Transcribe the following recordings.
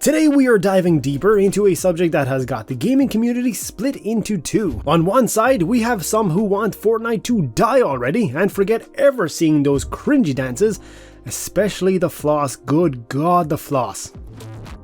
Today we are diving deeper into a subject that has got the gaming community split into two. On one side, we have some who want Fortnite to die already and forget ever seeing those cringy dances, especially the floss. Good God, the floss.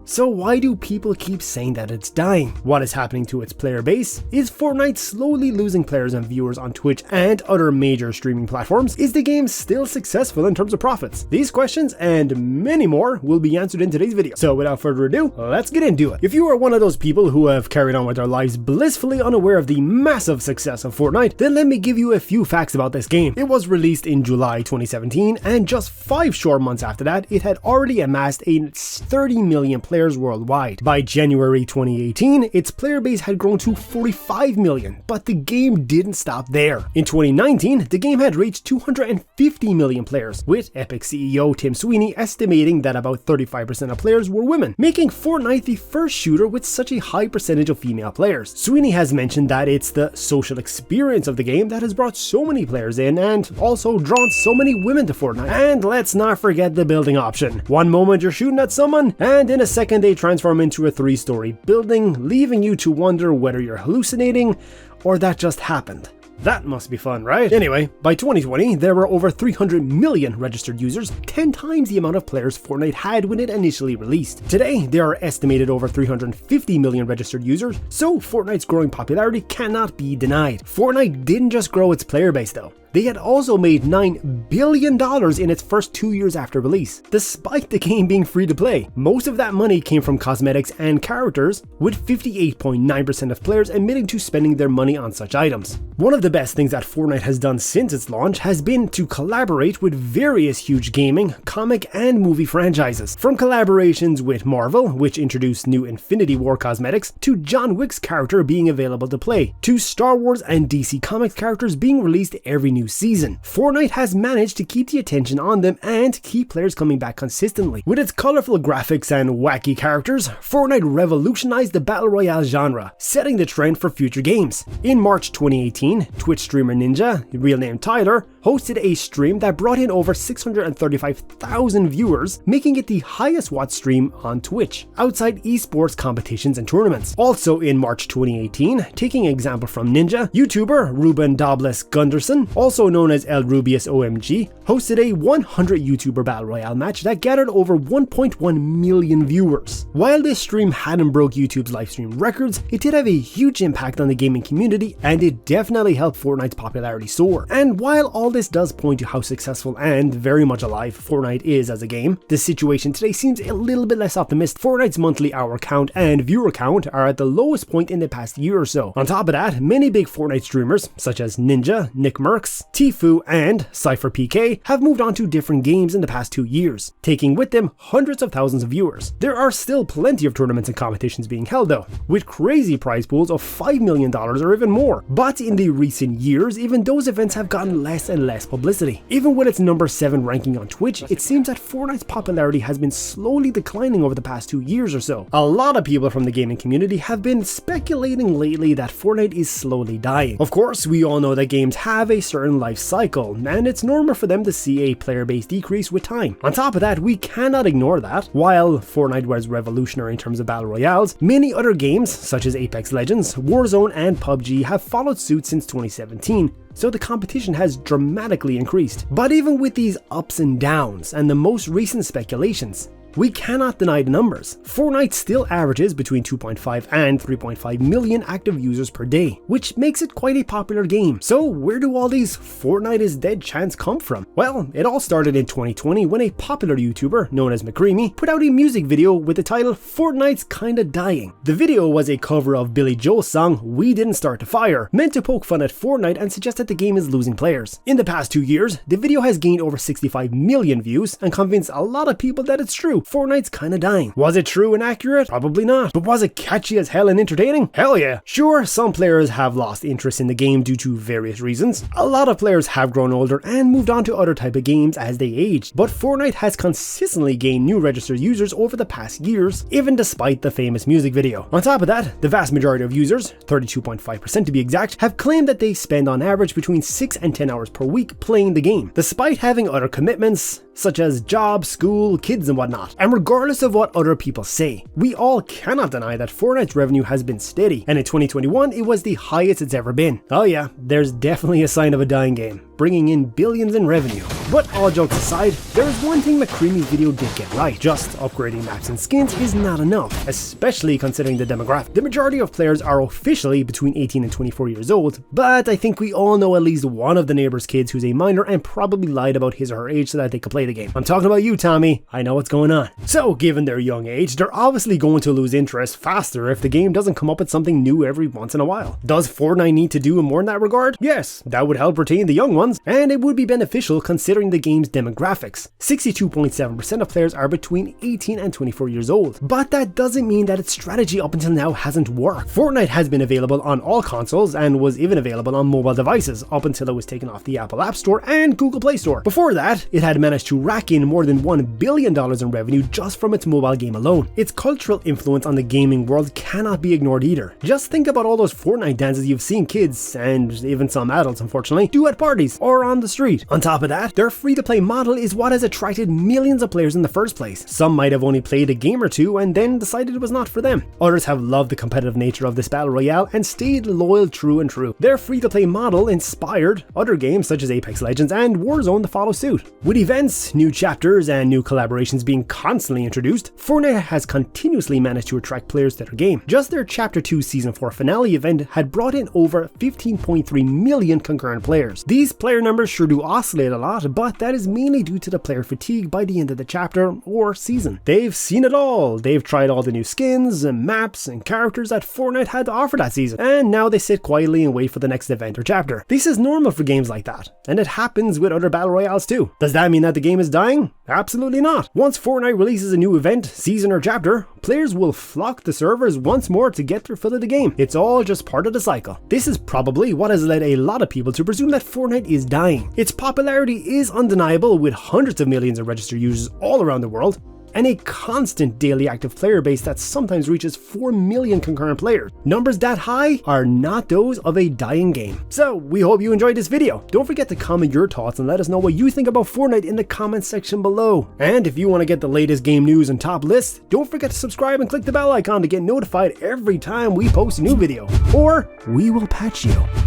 So why do people keep saying that it's dying? What is happening to its player base? Is Fortnite slowly losing players and viewers on Twitch and other major streaming platforms? Is the game still successful in terms of profits? These questions and many more will be answered in today's video. So without further ado, let's get into it. If you are one of those people who have carried on with their lives blissfully unaware of the massive success of Fortnite, then let me give you a few facts about this game. It was released in July 2017, and just 5 short months after that, it had already amassed a 30 million players worldwide. By January 2018, its player base had grown to 45 million, but the game didn't stop there. In 2019, the game had reached 250 million players, with Epic CEO Tim Sweeney estimating that about 35% of players were women, making Fortnite the first shooter with such a high percentage of female players. Sweeney has mentioned that it's the social experience of the game that has brought so many players in and also drawn so many women to Fortnite. And let's not forget the building option. One moment you're shooting at someone, and in a second they transform into a 3-story building, leaving you to wonder whether you're hallucinating or that just happened. That must be fun, right? Anyway, by 2020, there were over 300 million registered users, 10 times the amount of players Fortnite had when it initially released. Today, there are estimated over 350 million registered users, so Fortnite's growing popularity cannot be denied. Fortnite didn't just grow its player base though. They had also made $9 billion in its first 2 years after release, despite the game being free to play. Most of that money came from cosmetics and characters, with 58.9% of players admitting to spending their money on such items. One of the best things that Fortnite has done since its launch has been to collaborate with various huge gaming, comic, and movie franchises. From collaborations with Marvel, which introduced new Infinity War cosmetics, to John Wick's character being available to play, to Star Wars and DC Comics characters being released every new season. Fortnite has managed to keep the attention on them and keep players coming back consistently. With its colorful graphics and wacky characters, Fortnite revolutionized the Battle Royale genre, setting the trend for future games. In March 2018, Twitch streamer Ninja, real name Tyler, hosted a stream that brought in over 635,000 viewers, making it the highest watched stream on Twitch, outside esports competitions and tournaments. Also in March 2018, taking an example from Ninja, YouTuber Ruben Dobles Gunderson, also known as El Rubius OMG, hosted a 100 YouTuber Battle Royale match that gathered over 1.1 million viewers. While this stream hadn't broke YouTube's livestream records, it did have a huge impact on the gaming community, and it definitely helped Fortnite's popularity soar. And while all this does point to how successful and very much alive Fortnite is as a game, the situation today seems a little bit less optimistic. Fortnite's monthly hour count and viewer count are at the lowest point in the past year or so. On top of that, many big Fortnite streamers, such as Ninja, Nick Merckx, Tfue, and Cypher PK, have moved on to different games in the past 2 years, taking with them hundreds of thousands of viewers. There are still plenty of tournaments and competitions being held though, with crazy prize pools of $5 million or even more. But in the recent years, even those events have gotten less and less publicity. Even with its number 7 ranking on Twitch, it seems that Fortnite's popularity has been slowly declining over the past 2 years or so. A lot of people from the gaming community have been speculating lately that Fortnite is slowly dying. Of course, we all know that games have a certain life cycle, and it's normal for them to see a player base decrease with time. On top of that, we cannot ignore that while Fortnite was revolutionary in terms of battle royales, many other games such as Apex Legends, Warzone, and PUBG have followed suit since 2017. So the competition has dramatically increased. But even with these ups and downs and the most recent speculations, we cannot deny the numbers. Fortnite still averages between 2.5 and 3.5 million active users per day, which makes it quite a popular game. So where do all these Fortnite is dead chants come from? Well, it all started in 2020 when a popular YouTuber known as McCreamy put out a music video with the title Fortnite's Kinda Dying. The video was a cover of Billy Joel's song We Didn't Start the Fire, meant to poke fun at Fortnite and suggest that the game is losing players. In the past 2 years, the video has gained over 65 million views and convinced a lot of people that it's true. Fortnite's kinda dying. Was it true and accurate? Probably not. But was it catchy as hell and entertaining? Hell yeah. Sure, some players have lost interest in the game due to various reasons. A lot of players have grown older and moved on to other type of games as they aged. But Fortnite has consistently gained new registered users over the past years, even despite the famous music video. On top of that, the vast majority of users, 32.5% to be exact, have claimed that they spend on average between 6 and 10 hours per week playing the game, despite having other commitments such as job, school, kids, and whatnot. And regardless of what other people say, we all cannot deny that Fortnite's revenue has been steady, and in 2021 it was the highest it's ever been. Oh yeah, there's definitely a sign of a dying game, bringing in billions in revenue. But all jokes aside, there is one thing McCreamy's video did get right. Just upgrading maps and skins is not enough, especially considering the demographic. The majority of players are officially between 18 and 24 years old, but I think we all know at least one of the neighbor's kids who's a minor and probably lied about his or her age so that they could play the game. I'm talking about you, Tommy. I know what's going on. So given their young age, they're obviously going to lose interest faster if the game doesn't come up with something new every once in a while. Does Fortnite need to do more in that regard? Yes, that would help retain the young ones, and it would be beneficial considering the game's demographics. 62.7% of players are between 18 and 24 years old, but that doesn't mean that its strategy up until now hasn't worked. Fortnite has been available on all consoles and was even available on mobile devices up until it was taken off the Apple App Store and Google Play Store. Before that, it had managed to rack in more than $1 billion in revenue just from its mobile game alone. Its cultural influence on the gaming world cannot be ignored either. Just think about all those Fortnite dances you've seen kids, and even some adults unfortunately, do at parties or on the street. On top of that, their free-to-play model is what has attracted millions of players in the first place. Some might have only played a game or two and then decided it was not for them. Others have loved the competitive nature of this Battle Royale and stayed loyal true and true. Their free-to-play model inspired other games such as Apex Legends and Warzone to follow suit. With events, new chapters, and new collaborations being constantly introduced, Fortnite has continuously managed to attract players to their game. Just their Chapter 2 Season 4 finale event had brought in over 15.3 million concurrent players. These player numbers sure do oscillate a lot, but that is mainly due to the player fatigue by the end of the chapter or season. They've seen it all. They've tried all the new skins and maps and characters that Fortnite had to offer that season, and now they sit quietly and wait for the next event or chapter. This is normal for games like that, and it happens with other Battle Royales too. Does that mean that the game is dying? Absolutely not. Once Fortnite releases a new event, season or chapter, players will flock the servers once more to get their fill of the game. It's all just part of the cycle. This is probably what has led a lot of people to presume that Fortnite is dying. Its popularity is undeniable, with hundreds of millions of registered users all around the world, and a constant daily active player base that sometimes reaches 4 million concurrent players. Numbers that high are not those of a dying game. So we hope you enjoyed this video. Don't forget to comment your thoughts and let us know what you think about Fortnite in the comments section below. And if you want to get the latest game news and top lists, don't forget to subscribe and click the bell icon to get notified every time we post a new video, or we will patch you.